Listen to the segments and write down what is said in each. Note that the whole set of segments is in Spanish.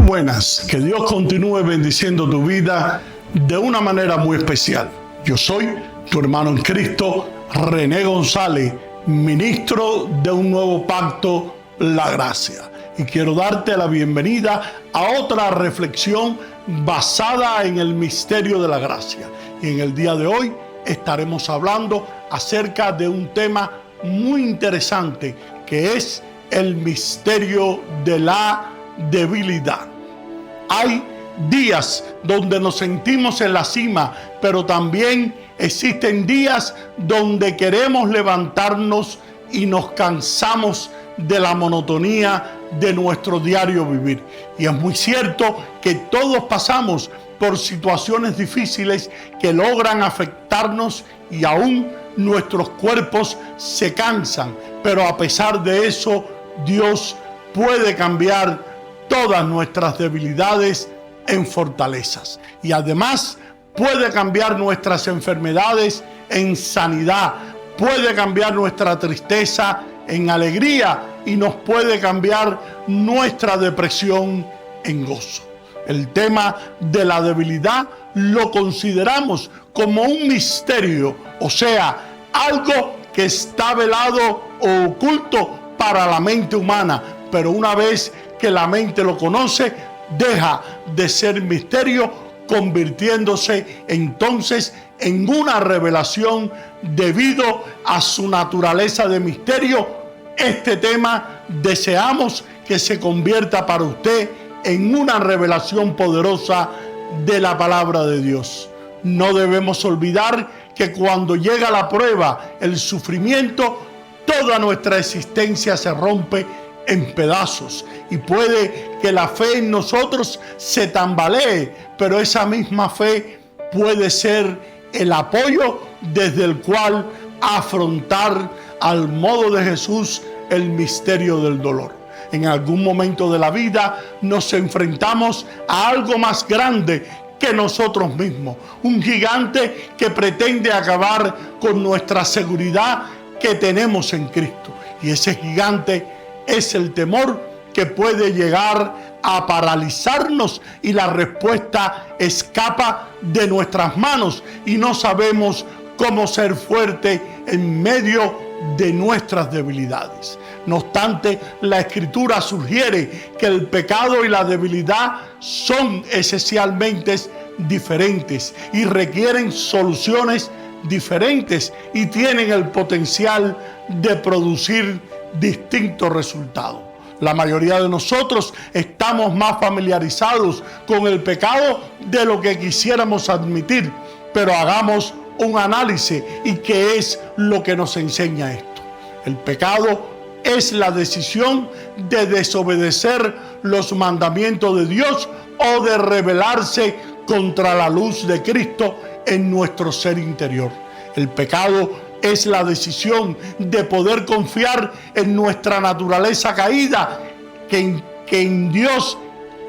buenas. Que Dios continúe bendiciendo tu vida de una manera muy especial. Yo soy tu hermano en Cristo, René González, ministro de un nuevo pacto, la gracia. Y quiero darte la bienvenida a otra reflexión basada en el misterio de la gracia. Y en el día de hoy estaremos hablando acerca de un tema muy interesante, que es el misterio de la debilidad. Hay días donde nos sentimos en la cima, pero también existen días donde queremos levantarnos y nos cansamos de la monotonía de nuestro diario vivir. Y es muy cierto que todos pasamos por situaciones difíciles que logran afectarnos y aún nuestros cuerpos se cansan, pero a pesar de eso, Dios puede cambiar todas nuestras debilidades en fortalezas. Y además puede cambiar nuestras enfermedades en sanidad, puede cambiar nuestra tristeza en alegría y nos puede cambiar nuestra depresión en gozo. El tema de la debilidad lo consideramos como un misterio, o sea, algo que está velado o oculto para la mente humana, pero una vez que la mente lo conoce, deja de ser misterio, convirtiéndose entonces en una revelación debido a su naturaleza de misterio. Este tema deseamos que se convierta para usted en una revelación poderosa de la palabra de Dios. No debemos olvidar que cuando llega la prueba, el sufrimiento, toda nuestra existencia se rompe en pedazos y puede que la fe en nosotros se tambalee, pero esa misma fe puede ser el apoyo desde el cual afrontar al modo de Jesús el misterio del dolor. En algún momento de la vida nos enfrentamos a algo más grande que nosotros mismos, un gigante que pretende acabar con nuestra seguridad que tenemos en Cristo. Y ese gigante es el temor, que puede llegar a paralizarnos y la respuesta escapa de nuestras manos y no sabemos cómo ser fuerte en medio de nuestras debilidades. No obstante, la Escritura sugiere que el pecado y la debilidad son esencialmente diferentes y requieren soluciones diferentes y tienen el potencial de producir distintos resultados. La mayoría de nosotros estamos más familiarizados con el pecado de lo que quisiéramos admitir, pero hagamos un análisis y qué es lo que nos enseña esto. El pecado es la decisión de desobedecer los mandamientos de Dios o de rebelarse contra la luz de Cristo en nuestro ser interior. El pecado es la decisión de poder confiar en nuestra naturaleza caída, que en Dios,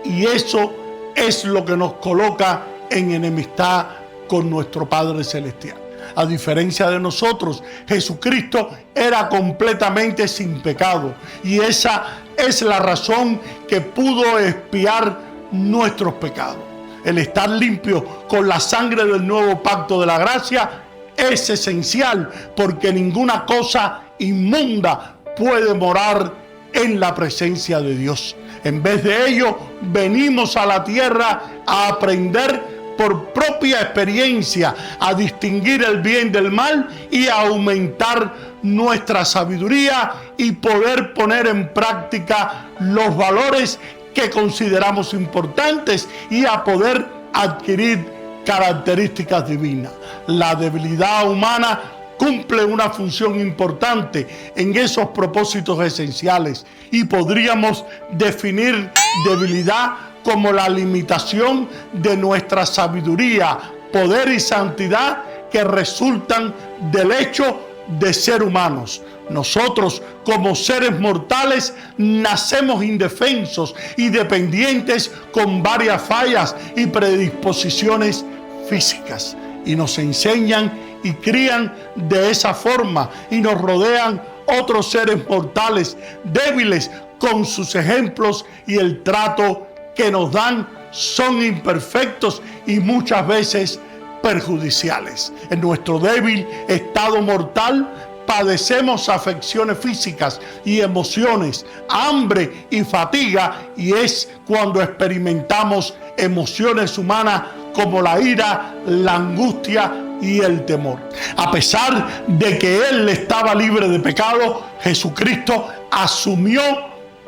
y eso es lo que nos coloca en enemistad con nuestro Padre Celestial. A diferencia de nosotros, Jesucristo era completamente sin pecado, y esa es la razón que pudo expiar nuestros pecados. El estar limpio con la sangre del nuevo pacto de la gracia es esencial, porque ninguna cosa inmunda puede morar en la presencia de Dios. En vez de ello, venimos a la tierra a aprender por propia experiencia a distinguir el bien del mal y a aumentar nuestra sabiduría y poder poner en práctica los valores que consideramos importantes y a poder adquirir características divinas. La debilidad humana cumple una función importante en esos propósitos esenciales y podríamos definir debilidad como la limitación de nuestra sabiduría, poder y santidad que resultan del hecho de ser humanos. Nosotros, como seres mortales, nacemos indefensos y dependientes con varias fallas y predisposiciones físicas, y nos enseñan y crían de esa forma, y nos rodean otros seres mortales débiles con sus ejemplos y el trato que nos dan son imperfectos y muchas veces perjudiciales. En nuestro débil estado mortal padecemos afecciones físicas y emociones, hambre y fatiga, y es cuando experimentamos emociones humanas como la ira, la angustia y el temor. A pesar de que Él estaba libre de pecado, Jesucristo asumió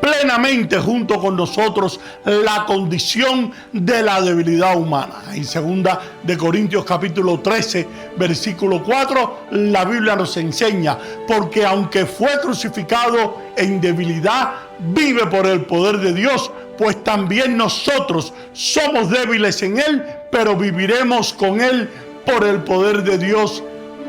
plenamente junto con nosotros la condición de la debilidad humana. En 2 Corintios capítulo 13, versículo 4, la Biblia nos enseña: porque aunque fue crucificado en debilidad, vive por el poder de Dios, pues también nosotros somos débiles en Él, pero viviremos con Él por el poder de Dios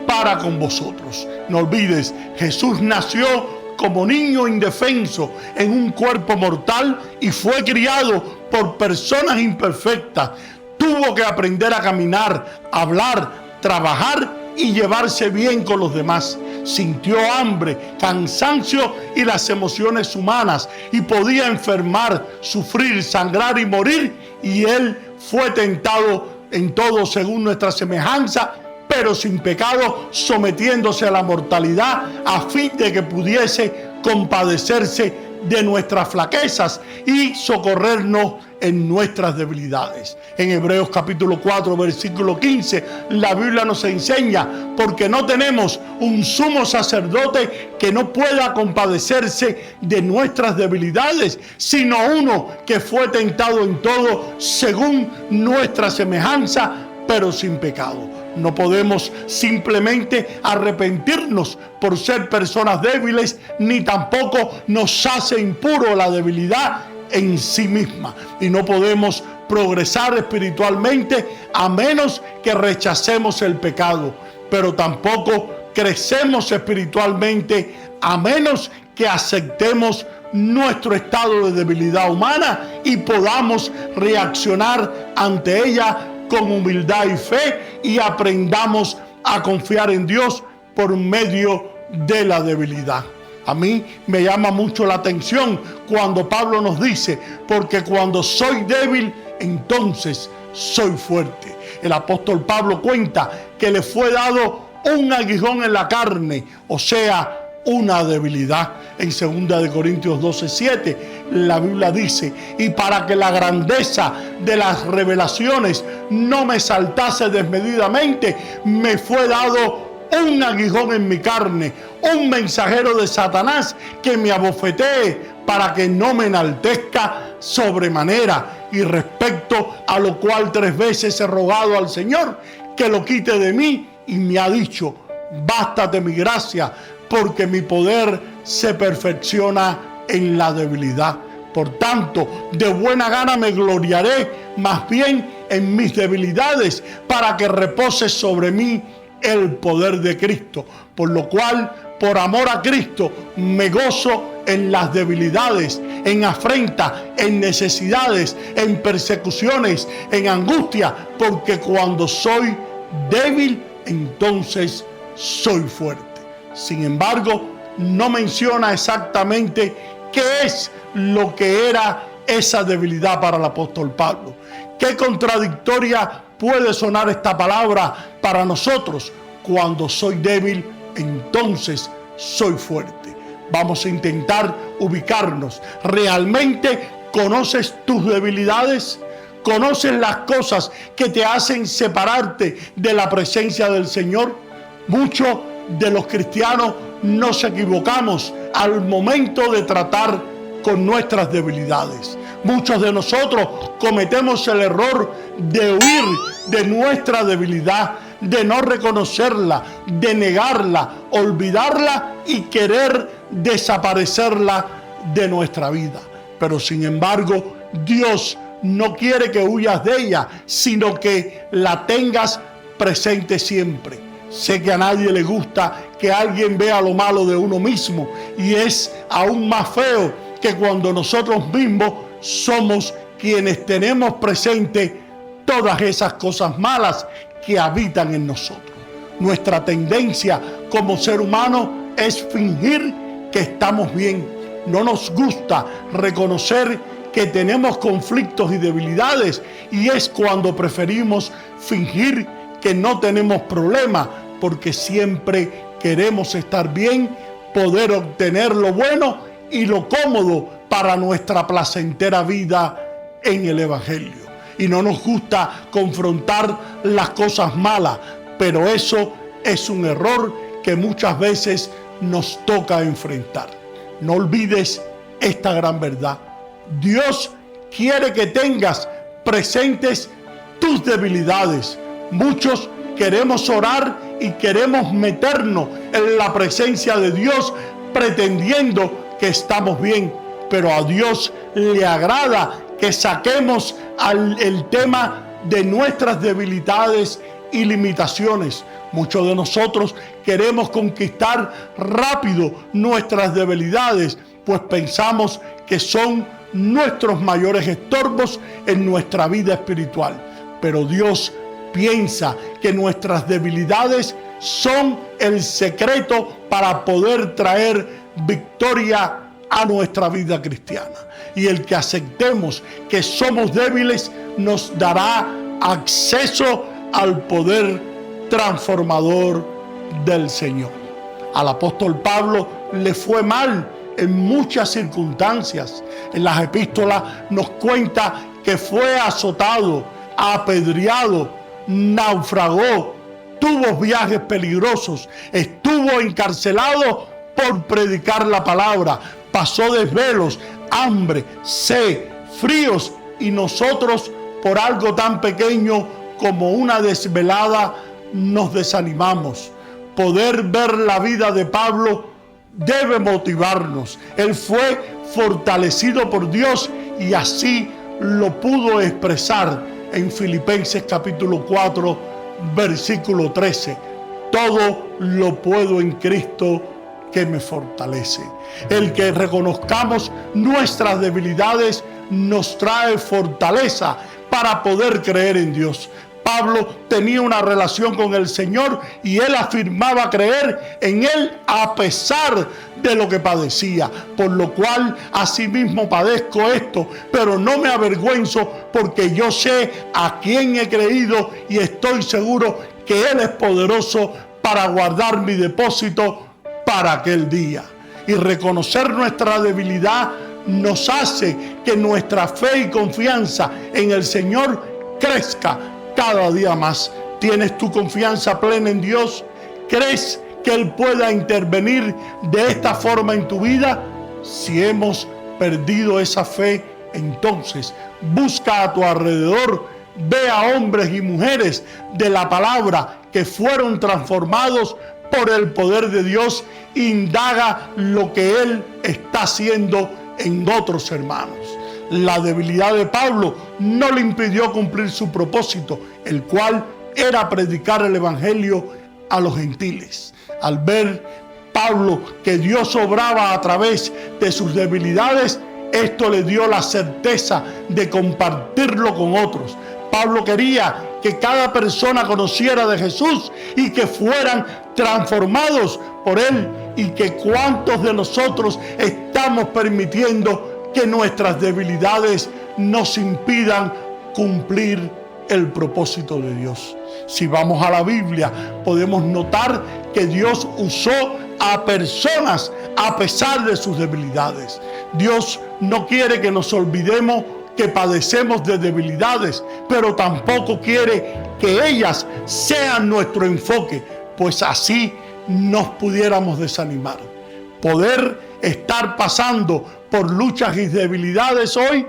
para con vosotros. No olvides, Jesús nació como niño indefenso en un cuerpo mortal y fue criado por personas imperfectas. Tuvo que aprender a caminar, hablar, trabajar y llevarse bien con los demás. Sintió hambre, cansancio y las emociones humanas, y podía enfermar, sufrir, sangrar y morir. Y Él fue tentado en todo según nuestra semejanza, pero sin pecado, sometiéndose a la mortalidad a fin de que pudiese compadecerse de nuestras flaquezas y socorrernos en nuestras debilidades. En Hebreos capítulo 4, versículo 15, la Biblia nos enseña: porque no tenemos un sumo sacerdote que no pueda compadecerse de nuestras debilidades, sino uno que fue tentado en todo según nuestra semejanza, pero sin pecado. No podemos simplemente arrepentirnos por ser personas débiles, ni tampoco nos hace impuro la debilidad en sí misma. Y no podemos progresar espiritualmente a menos que rechacemos el pecado. Pero tampoco crecemos espiritualmente a menos que aceptemos nuestro estado de debilidad humana y podamos reaccionar ante ella con humildad y fe, y aprendamos a confiar en Dios por medio de la debilidad. A mí me llama mucho la atención cuando Pablo nos dice: porque cuando soy débil, entonces soy fuerte. El apóstol Pablo cuenta que le fue dado un aguijón en la carne, o sea, una debilidad. En 2 Corintios 12:7, la Biblia dice: y para que la grandeza de las revelaciones no me saltase desmedidamente, me fue dado un aguijón en mi carne, un mensajero de Satanás que me abofetee, para que no me enaltezca sobremanera. Y respecto a lo cual 3 veces he rogado al Señor que lo quite de mí, y me ha dicho: bástate mi gracia, porque mi poder se perfecciona en la debilidad. Por tanto, de buena gana me gloriaré más bien en mis debilidades, para que repose sobre mí el poder de Cristo. Por lo cual, por amor a Cristo, me gozo en las debilidades, en afrenta, en necesidades, en persecuciones, en angustia, porque cuando soy débil, entonces soy fuerte. Sin embargo, no menciona exactamente qué es lo que era esa debilidad para el apóstol Pablo. Qué contradictoria puede sonar esta palabra para nosotros: cuando soy débil, entonces soy fuerte. Vamos a intentar ubicarnos. ¿Realmente conoces tus debilidades? ¿Conoces las cosas que te hacen separarte de la presencia del Señor? Muchos de los cristianos nos equivocamos al momento de tratar con nuestras debilidades. Muchos de nosotros cometemos el error de huir de nuestra debilidad, de no reconocerla, de negarla, olvidarla y querer desaparecerla de nuestra vida. Pero sin embargo, Dios no quiere que huyas de ella, sino que la tengas presente siempre. Sé que a nadie le gusta que alguien vea lo malo de uno mismo, y es aún más feo que cuando nosotros mismos somos quienes tenemos presente todas esas cosas malas que habitan en nosotros. Nuestra tendencia como ser humano es fingir que estamos bien. No nos gusta reconocer que tenemos conflictos y debilidades, y es cuando preferimos fingir que no tenemos problema, porque siempre queremos estar bien, poder obtener lo bueno y lo cómodo para nuestra placentera vida en el Evangelio. Y no nos gusta confrontar las cosas malas, pero eso es un error que muchas veces nos toca enfrentar. No olvides esta gran verdad. Dios quiere que tengas presentes tus debilidades. Muchos queremos orar y queremos meternos en la presencia de Dios pretendiendo que estamos bien, pero a Dios le agrada que saquemos el tema de nuestras debilidades y limitaciones. Muchos de nosotros queremos conquistar rápido nuestras debilidades, pues pensamos que son nuestros mayores estorbos en nuestra vida espiritual. Pero Dios piensa que nuestras debilidades son el secreto para poder traer victoria a nuestra vida cristiana. Y el que aceptemos que somos débiles nos dará acceso al poder transformador del Señor. Al apóstol Pablo le fue mal en muchas circunstancias. En las epístolas nos cuenta que fue azotado, apedreado, naufragó, tuvo viajes peligrosos, estuvo encarcelado por predicar la palabra, pasó desvelos, hambre, sed, fríos, y nosotros por algo tan pequeño como una desvelada nos desanimamos. Poder ver la vida de Pablo debe motivarnos. Él fue fortalecido por Dios y así lo pudo expresar en Filipenses capítulo 4, versículo 13. Todo lo puedo en Cristo que me fortalece. El que reconozcamos nuestras debilidades nos trae fortaleza para poder creer en Dios. Pablo tenía una relación con el Señor y él afirmaba creer en Él a pesar de lo que padecía, por lo cual asimismo padezco esto, pero no me avergüenzo porque yo sé a quién he creído y estoy seguro que Él es poderoso para guardar mi depósito para aquel día. Y reconocer nuestra debilidad nos hace que nuestra fe y confianza en el Señor crezca cada día más. ¿Tienes tu confianza plena en Dios? ¿Crees que Él pueda intervenir de esta forma en tu vida? Si hemos perdido esa fe, entonces busca a tu alrededor, ve a hombres y mujeres de la palabra que fueron transformados por el poder de Dios, indaga lo que Él está haciendo en otros hermanos. La debilidad de Pablo no le impidió cumplir su propósito, el cual era predicar el Evangelio a los gentiles. Al ver Pablo que Dios obraba a través de sus debilidades, esto le dio la certeza de compartirlo con otros. Pablo quería que cada persona conociera de Jesús y que fueran transformados por Él, y que cuántos de nosotros estamos permitiendo que nuestras debilidades nos impidan cumplir el propósito de Dios. Si vamos a la Biblia, podemos notar que Dios usó a personas a pesar de sus debilidades. Dios no quiere que nos olvidemos que padecemos de debilidades, pero tampoco quiere que ellas sean nuestro enfoque, pues así nos pudiéramos desanimar. Poder estar pasando por luchas y debilidades hoy,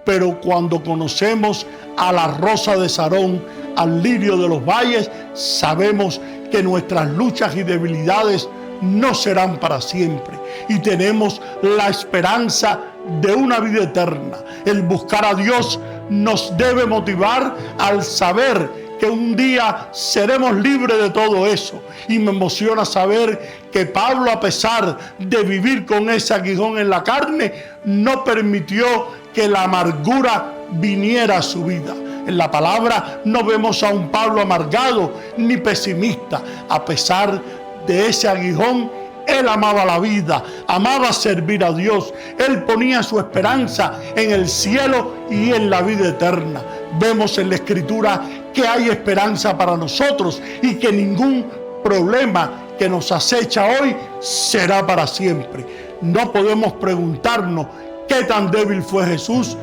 pero cuando conocemos a la rosa de Sarón, al lirio de los valles, sabemos que nuestras luchas y debilidades no serán para siempre y tenemos la esperanza de una vida eterna. El buscar a Dios nos debe motivar al saber que un día seremos libres de todo eso. Y me emociona saber que Pablo, a pesar de vivir con ese aguijón en la carne, no permitió que la amargura viniera a su vida. En la palabra no vemos a un Pablo amargado ni pesimista. A pesar de ese aguijón, Él amaba la vida, amaba servir a Dios. Él ponía su esperanza en el cielo y en la vida eterna. Vemos en la Escritura que hay esperanza para nosotros y que ningún problema que nos acecha hoy será para siempre. No podemos preguntarnos qué tan débil fue Jesús.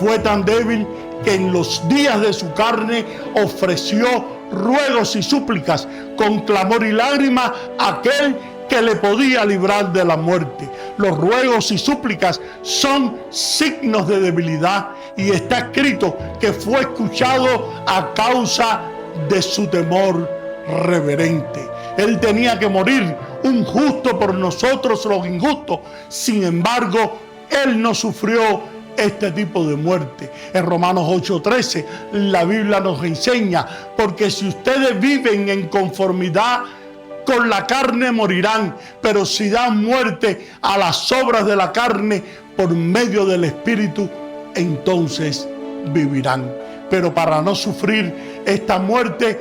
Fue tan débil que en los días de su carne ofreció ruegos y súplicas con clamor y lágrimas a aquel que le podía librar de la muerte. Los ruegos y súplicas son signos de debilidad y está escrito que fue escuchado a causa de su temor reverente. Él tenía que morir, un justo por nosotros los injustos. Sin embargo, Él no sufrió este tipo de muerte. En Romanos 8:13 la Biblia nos enseña: porque si ustedes viven en conformidad con la carne morirán, pero si dan muerte a las obras de la carne por medio del Espíritu, entonces vivirán. Pero para no sufrir esta muerte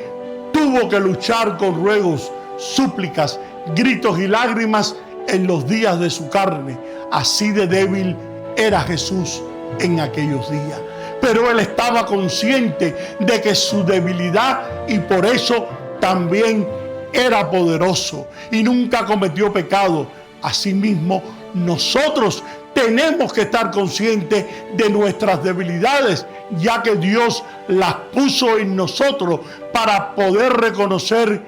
tuvo que luchar con ruegos, súplicas, gritos y lágrimas en los días de su carne. Así de débil era Jesús en aquellos días. Pero Él estaba consciente de que su debilidad, y por eso también era poderoso y nunca cometió pecado. Asimismo, nosotros tenemos que estar conscientes de nuestras debilidades, ya que Dios las puso en nosotros para poder reconocer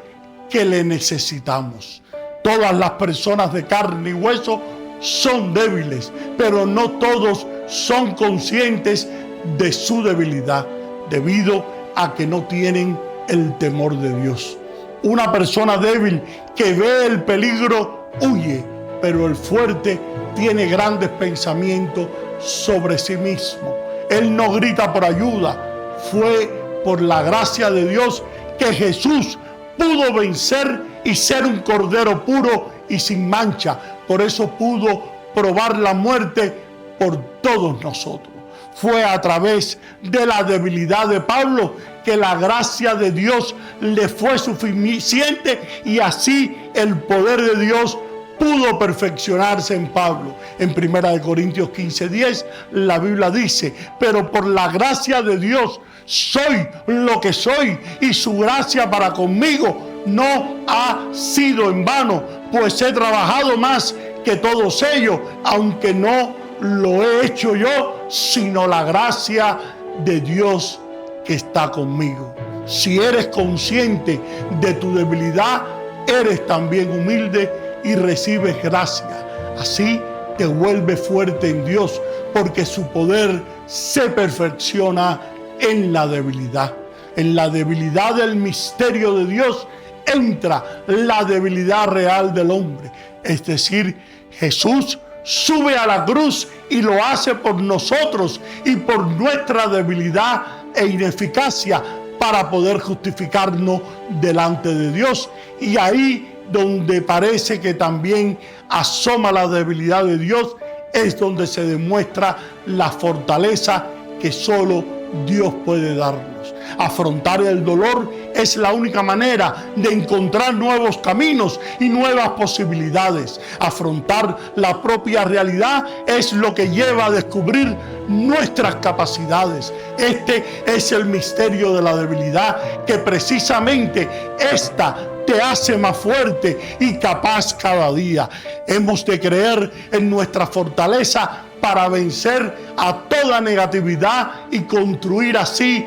que le necesitamos. Todas las personas de carne y hueso son débiles, pero no todos son conscientes de su debilidad, debido a que no tienen el temor de Dios. Una persona débil que ve el peligro huye, pero el fuerte tiene grandes pensamientos sobre sí mismo. Él no grita por ayuda. Fue por la gracia de Dios que Jesús pudo vencer y ser un cordero puro y sin mancha. Por eso pudo probar la muerte por todos nosotros. Fue a través de la debilidad de Pablo que la gracia de Dios le fue suficiente, y así el poder de Dios pudo perfeccionarse en Pablo. En 1 Corintios 15:10 la Biblia dice: pero por la gracia de Dios soy lo que soy, y su gracia para conmigo no ha sido en vano, pues he trabajado más que todos ellos, aunque no lo he hecho yo, sino la gracia de Dios que está conmigo. Si eres consciente de tu debilidad, eres también humilde y recibes gracia. Así te vuelves fuerte en Dios, porque su poder se perfecciona en la debilidad. En la debilidad del misterio de Dios entra la debilidad real del hombre. Es decir, Jesús sube a la cruz y lo hace por nosotros y por nuestra debilidad e ineficacia para poder justificarnos delante de Dios. Y ahí donde parece que también asoma la debilidad de Dios, es donde se demuestra la fortaleza que solo Dios puede darnos. Afrontar el dolor es la única manera de encontrar nuevos caminos y nuevas posibilidades. Afrontar la propia realidad es lo que lleva a descubrir nuestras capacidades. Este es el misterio de la debilidad, que precisamente esta te hace más fuerte y capaz cada día. Hemos de creer en nuestra fortaleza para vencer a toda negatividad y construir así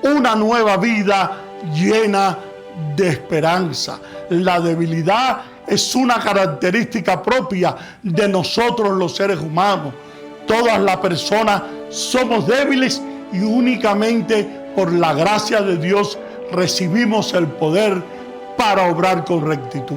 una nueva vida llena de esperanza. La debilidad es una característica propia de nosotros los seres humanos. Todas las personas somos débiles y únicamente por la gracia de Dios recibimos el poder para obrar con rectitud.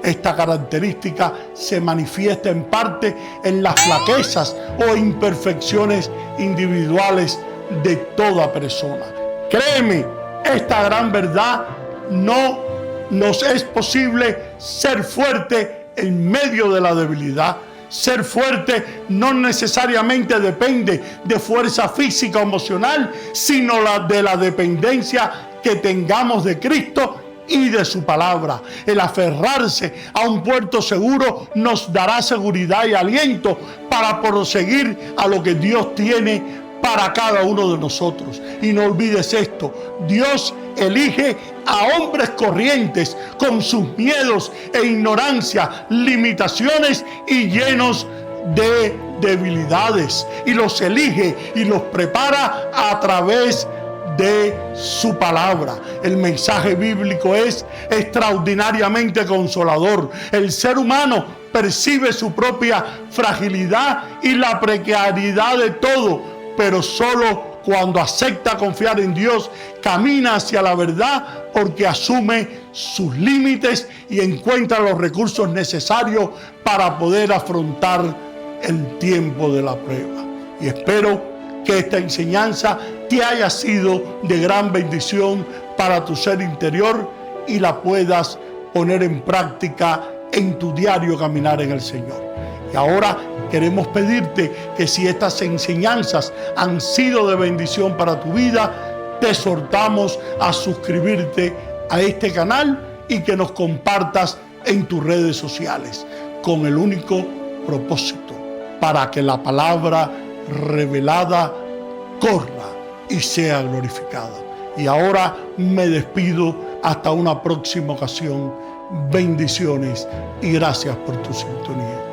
Esta característica se manifiesta en parte en las flaquezas o imperfecciones individuales de toda persona. Créeme, esta gran verdad: no nos es posible ser fuerte en medio de la debilidad. Ser fuerte no necesariamente depende de fuerza física o emocional, sino de la dependencia que tengamos de Cristo y de su palabra. El aferrarse a un puerto seguro nos dará seguridad y aliento para proseguir a lo que Dios tiene para cada uno de nosotros. Y no olvides esto: Dios elige a hombres corrientes con sus miedos e ignorancia, limitaciones y llenos de debilidades, y los elige y los prepara a través de su palabra. El mensaje bíblico es extraordinariamente consolador. El ser humano percibe su propia fragilidad y la precariedad de todo, pero solo cuando acepta confiar en Dios, camina hacia la verdad, porque asume sus límites y encuentra los recursos necesarios para poder afrontar el tiempo de la prueba. Y espero que esta enseñanza te haya sido de gran bendición para tu ser interior y la puedas poner en práctica en tu diario caminar en el Señor. Y ahora queremos pedirte que, si estas enseñanzas han sido de bendición para tu vida, te exhortamos a suscribirte a este canal y que nos compartas en tus redes sociales, con el único propósito: para que la palabra revelada corra y sea glorificada. Y ahora me despido hasta una próxima ocasión. Bendiciones y gracias por tu sintonía.